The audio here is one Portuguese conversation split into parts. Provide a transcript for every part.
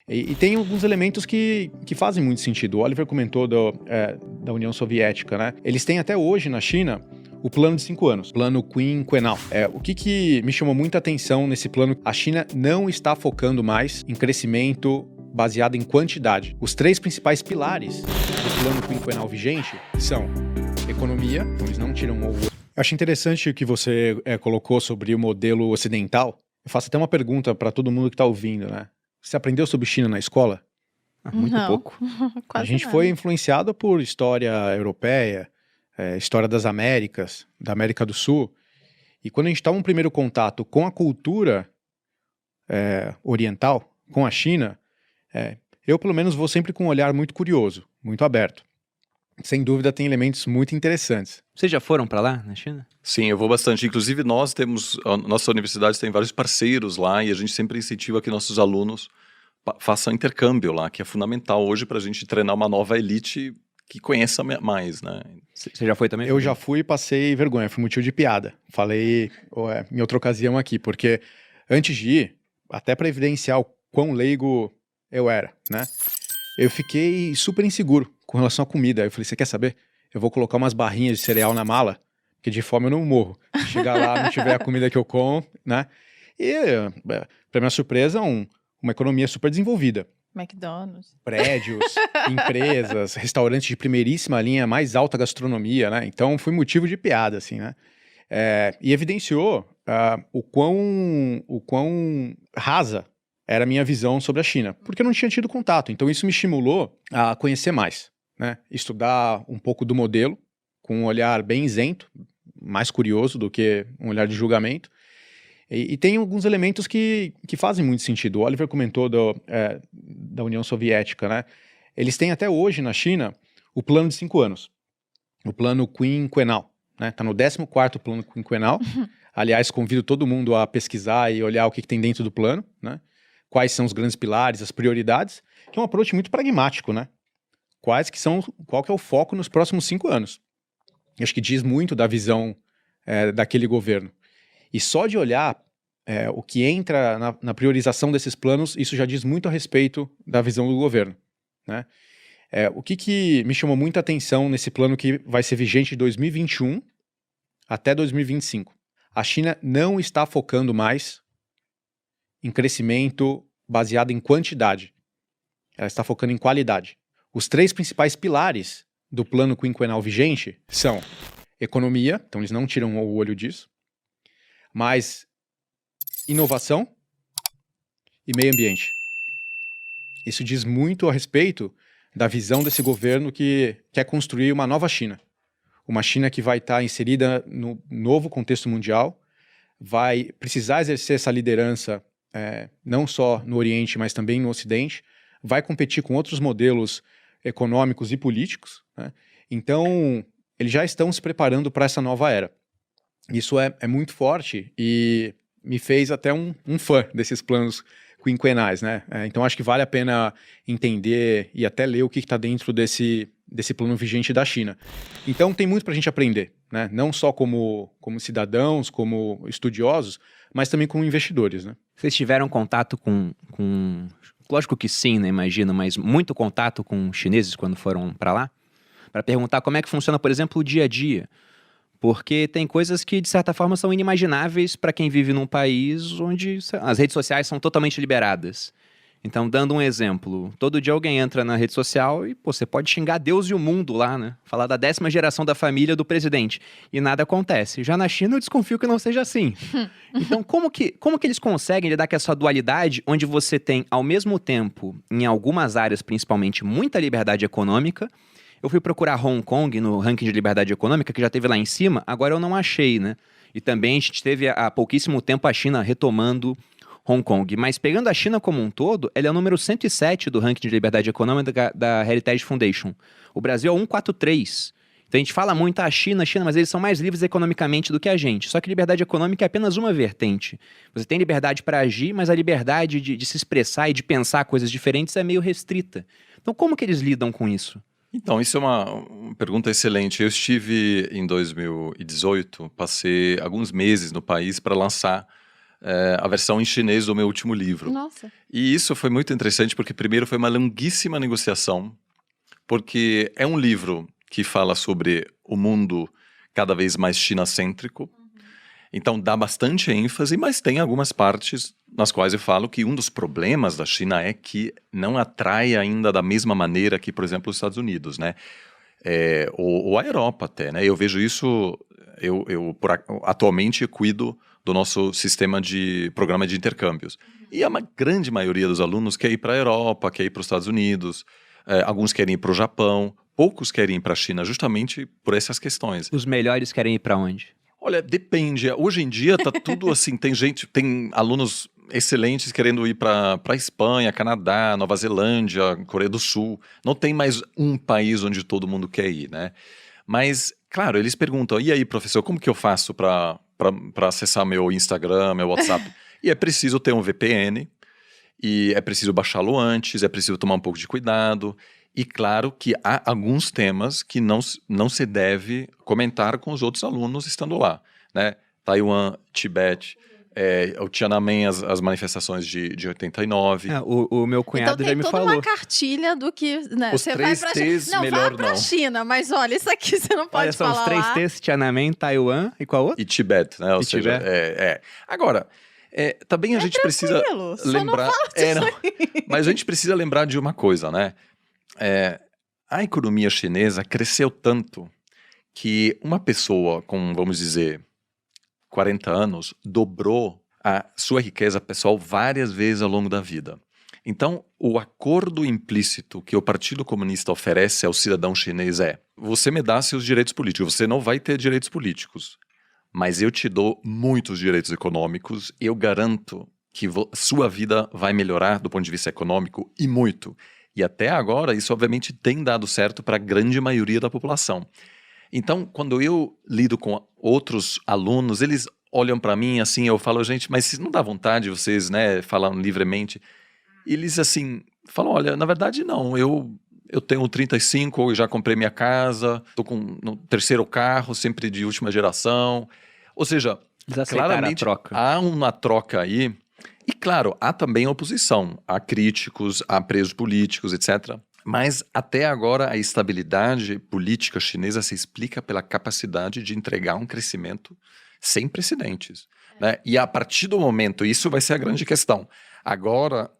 E tem alguns elementos que fazem muito sentido. O Oliver comentou da União Soviética, né? Eles têm até hoje na China o plano de 5 anos, plano quinquenal. O que me chamou muita atenção nesse plano? A China não está focando mais em crescimento baseado em quantidade. Os 3 principais pilares do plano quinquenal vigente são economia, então eles não tiram o... Eu acho interessante o que você colocou sobre o modelo ocidental. Eu faço até uma pergunta para todo mundo que está ouvindo, né? Você aprendeu sobre China na escola? Muito Não, pouco. quase A gente nada. foi influenciado por história europeia, história das Américas, da América do Sul. E quando a gente toma um primeiro contato com a cultura oriental, com a China, eu pelo menos vou sempre com um olhar muito curioso, muito aberto. Sem dúvida tem elementos muito interessantes. Vocês já foram para lá, na China? Sim, eu vou bastante. Inclusive a nossa universidade tem vários parceiros lá e a gente sempre incentiva que nossos alunos façam intercâmbio lá, que é fundamental hoje para a gente treinar uma nova elite que conheça mais, né? Você já foi também? Eu já fui e passei vergonha, fui motivo de piada. Falei em outra ocasião aqui, porque antes de ir, até para evidenciar o quão leigo eu era, né? Eu fiquei super inseguro com relação à comida. Aí eu falei, você quer saber? Eu vou colocar umas barrinhas de cereal na mala, porque de fome eu não morro. Se chegar lá, não tiver a comida que eu como, né? E, para minha surpresa, uma economia super desenvolvida. McDonald's. Prédios, empresas, restaurantes de primeiríssima linha, mais alta gastronomia, né? Então, foi motivo de piada, assim, né? E evidenciou o quão rasa era a minha visão sobre a China, porque eu não tinha tido contato. Então, isso me estimulou a conhecer mais, né? Estudar um pouco do modelo, com um olhar bem isento, mais curioso do que um olhar de julgamento. E tem alguns elementos que fazem muito sentido. O Oliver comentou da União Soviética, né? Eles têm até hoje na China o plano de 5 anos, o plano quinquenal, né? Está no 14º plano quinquenal. Aliás, convido todo mundo a pesquisar e olhar o que tem dentro do plano, né? Quais são os grandes pilares, as prioridades, que é um approach muito pragmático, né? Qual que é o foco nos próximos 5 anos? Eu acho que diz muito da visão daquele governo. E só de olhar o que entra na priorização desses planos, isso já diz muito a respeito da visão do governo, né? O que me chamou muita atenção nesse plano que vai ser vigente de 2021 até 2025? A China não está focando mais em crescimento baseado em quantidade. Ela está focando em qualidade. Os 3 principais pilares do plano quinquenal vigente são economia, então eles não tiram o olho disso, mas inovação e meio ambiente. Isso diz muito a respeito da visão desse governo que quer construir uma nova China. Uma China que vai estar inserida no novo contexto mundial, vai precisar exercer essa liderança não só no Oriente, mas também no Ocidente, vai competir com outros modelos econômicos e políticos, né? Então, eles já estão se preparando para essa nova era. Isso é muito forte e me fez até um fã desses planos quinquenais, né? Então acho que vale a pena entender e até ler o que está dentro desse plano vigente da China. Então tem muito para a gente aprender, né? Não só como cidadãos, como estudiosos, mas também como investidores, né? Vocês tiveram contato com... Lógico que sim, né? Imagino, mas muito contato com chineses quando foram para lá? Para perguntar como é que funciona, por exemplo, o dia a dia. Porque tem coisas que, de certa forma, são inimagináveis para quem vive num país onde as redes sociais são totalmente liberadas. Então, dando um exemplo, todo dia alguém entra na rede social e você pode xingar Deus e o mundo lá, né? Falar da 10ª geração da família do presidente. E nada acontece. Já na China, eu desconfio que não seja assim. Então, como que eles conseguem lidar com essa dualidade, onde você tem, ao mesmo tempo, em algumas áreas, principalmente, muita liberdade econômica? Eu fui procurar Hong Kong no ranking de liberdade econômica, que já teve lá em cima, agora eu não achei, né? E também a gente teve há pouquíssimo tempo a China retomando Hong Kong. Mas pegando a China como um todo, ela é o número 107 do ranking de liberdade econômica da Heritage Foundation. O Brasil é 143. Então a gente fala muito a China, mas eles são mais livres economicamente do que a gente. Só que liberdade econômica é apenas uma vertente. Você tem liberdade para agir, mas a liberdade de se expressar e de pensar coisas diferentes é meio restrita. Então como que eles lidam com isso? Então, isso é uma pergunta excelente. Eu estive em 2018, passei alguns meses no país para lançar a versão em chinês do meu último livro. Nossa. E isso foi muito interessante porque, primeiro, foi uma longuíssima negociação, porque é um livro que fala sobre o mundo cada vez mais chinacêntrico. Então, dá bastante ênfase, mas tem algumas partes nas quais eu falo que um dos problemas da China é que não atrai ainda da mesma maneira que, por exemplo, os Estados Unidos, né? Ou a Europa até, né? Eu vejo isso, atualmente cuido do nosso sistema de programa de intercâmbios. E a grande maioria dos alunos quer ir para a Europa, quer ir para os Estados Unidos, alguns querem ir para o Japão, poucos querem ir para a China justamente por essas questões. Os melhores querem ir para onde? Olha, depende. Hoje em dia tá tudo assim, tem alunos excelentes querendo ir para Espanha, Canadá, Nova Zelândia, Coreia do Sul. Não tem mais um país onde todo mundo quer ir, né? Mas, claro, eles perguntam, e aí, professor, como que eu faço para acessar meu Instagram, meu WhatsApp? E é preciso ter um VPN, e é preciso baixá-lo antes, é preciso tomar um pouco de cuidado. E claro que há alguns temas que não se deve comentar com os outros alunos estando lá, né? Taiwan, Tibete, o Tiananmen, as manifestações de 89. O meu cunhado já me Então tem falou. toda uma cartilha do que... Né, Os você 3 vai pra T's, China. Não, melhor vá pra não. China, mas olha, isso aqui você não pode Olha, são falar os 3 lá. T's, Tiananmen, Taiwan e qual outro? E Tibete, né? Ou E seja, Tibete. Agora, também a gente precisa Só não lembrar... fala disso não, mas a gente precisa lembrar de uma coisa, né? A economia chinesa cresceu tanto que uma pessoa com, vamos dizer, 40 anos, dobrou a sua riqueza pessoal várias vezes ao longo da vida. Então, o acordo implícito que o Partido Comunista oferece ao cidadão chinês é: você me dá seus direitos políticos, você não vai ter direitos políticos, mas eu te dou muitos direitos econômicos, eu garanto que sua vida vai melhorar do ponto de vista econômico e muito. E até agora, isso obviamente tem dado certo para a grande maioria da população. Então, quando eu lido com outros alunos, eles olham para mim assim, eu falo, gente, mas não dá vontade vocês, né, falam livremente? Eles assim, falam, olha, na verdade não, eu tenho 35, eu já comprei minha casa, estou com no 3º carro, sempre de última geração. Ou seja, claramente a troca. há uma troca aí. E claro, há também oposição, há críticos, há presos políticos, etc. Mas até agora a estabilidade política chinesa se explica pela capacidade de entregar um crescimento sem precedentes, né? E a partir do momento, isso vai ser a grande questão. Agora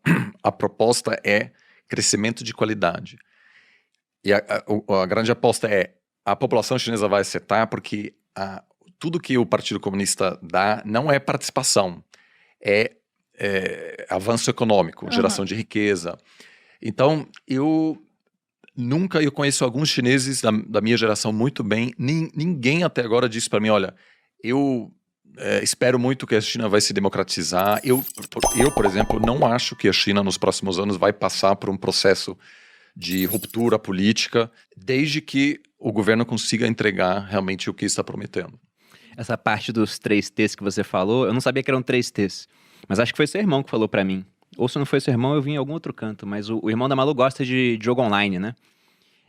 a proposta é crescimento de qualidade. E a grande aposta é: a população chinesa vai aceitar porque tudo que o Partido Comunista dá não é participação, é avanço econômico, geração de riqueza. Então, eu conheço alguns chineses da minha geração muito bem, ninguém até agora disse para mim, olha, eu espero muito que a China vai se democratizar. Eu, por exemplo, não acho que a China nos próximos anos vai passar por um processo de ruptura política, desde que o governo consiga entregar realmente o que está prometendo. Essa parte dos 3 T's que você falou, eu não sabia que eram 3 T's. Mas acho que foi seu irmão que falou pra mim. Ou se não foi seu irmão, eu vi em algum outro canto. Mas o irmão da Malu gosta de jogo online, né?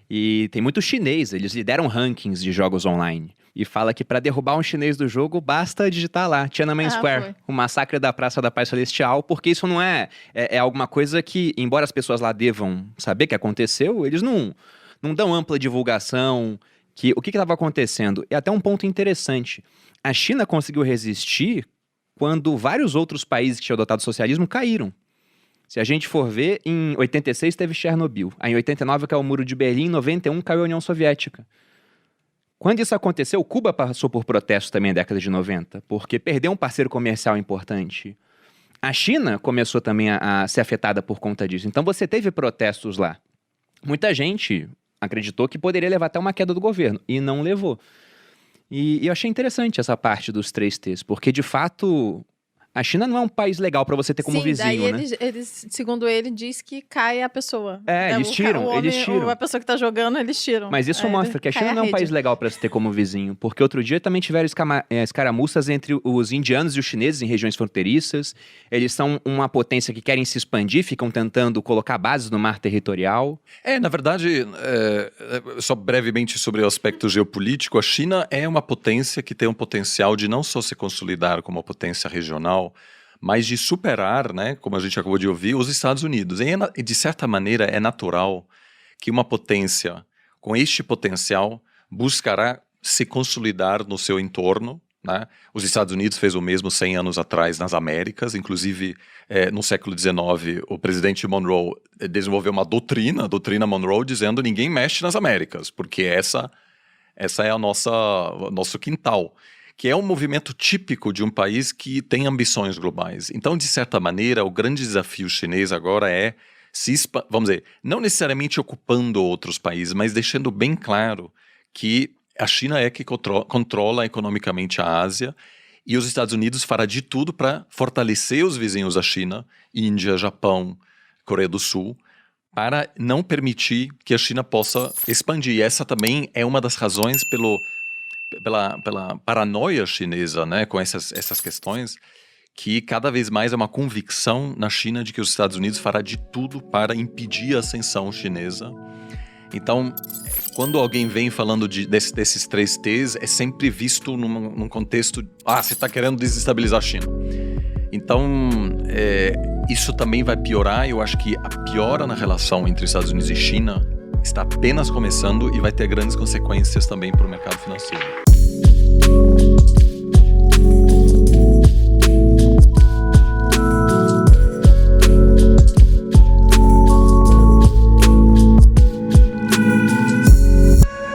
E tem muito chinês, eles lideram rankings de jogos online. E fala que pra derrubar um chinês do jogo, basta digitar lá, Tiananmen Square, o massacre da Praça da Paz Celestial, porque isso não é alguma coisa que, embora as pessoas lá devam saber que aconteceu, eles não dão ampla divulgação. O que estava acontecendo? É até um ponto interessante. A China conseguiu resistir quando vários outros países que tinham adotado o socialismo caíram. Se a gente for ver, em 86 teve Chernobyl, aí em 89 caiu o Muro de Berlim, em 91 caiu a União Soviética. Quando isso aconteceu, Cuba passou por protestos também na década de 90, porque perdeu um parceiro comercial importante. A China começou também a ser afetada por conta disso, então você teve protestos lá. Muita gente acreditou que poderia levar até uma queda do governo, e não levou. E eu achei interessante essa parte dos 3 T's, porque de fato a China não é um país legal pra você ter como vizinho, daí né? eles, segundo ele, diz que cai a pessoa. Eles tiram, eles tiram. A pessoa que tá jogando, eles tiram. Mas isso mostra que a China não é um país legal pra se ter como vizinho, porque outro dia também tiveram escaramuças entre os indianos e os chineses em regiões fronteiriças. Eles são uma potência que querem se expandir, ficam tentando colocar bases no mar territorial. Na verdade, só brevemente sobre o aspecto geopolítico, a China é uma potência que tem um potencial de não só se consolidar como uma potência regional, mas de superar, né, como a gente acabou de ouvir, os Estados Unidos. E de certa maneira é natural que uma potência com este potencial buscará se consolidar no seu entorno, né? Os Estados Unidos fez o mesmo 100 anos atrás nas Américas, inclusive no século XIX o presidente Monroe desenvolveu uma doutrina, a doutrina Monroe, dizendo ninguém mexe nas Américas, porque essa é o nosso quintal, que é um movimento típico de um país que tem ambições globais. Então, de certa maneira, o grande desafio chinês agora é vamos dizer, não necessariamente ocupando outros países, mas deixando bem claro que a China é que controla economicamente a Ásia e os Estados Unidos fará de tudo para fortalecer os vizinhos da China, Índia, Japão, Coreia do Sul, para não permitir que a China possa expandir. E essa também é uma das razões pela paranoia chinesa, né, com essas questões, que cada vez mais é uma convicção na China de que os Estados Unidos fará de tudo para impedir a ascensão chinesa. Então, quando alguém vem falando desses 3 T's, é sempre visto num contexto, você está querendo desestabilizar a China. Então, isso também vai piorar. Eu acho que a piora na relação entre Estados Unidos e China está apenas começando e vai ter grandes consequências também para o mercado financeiro.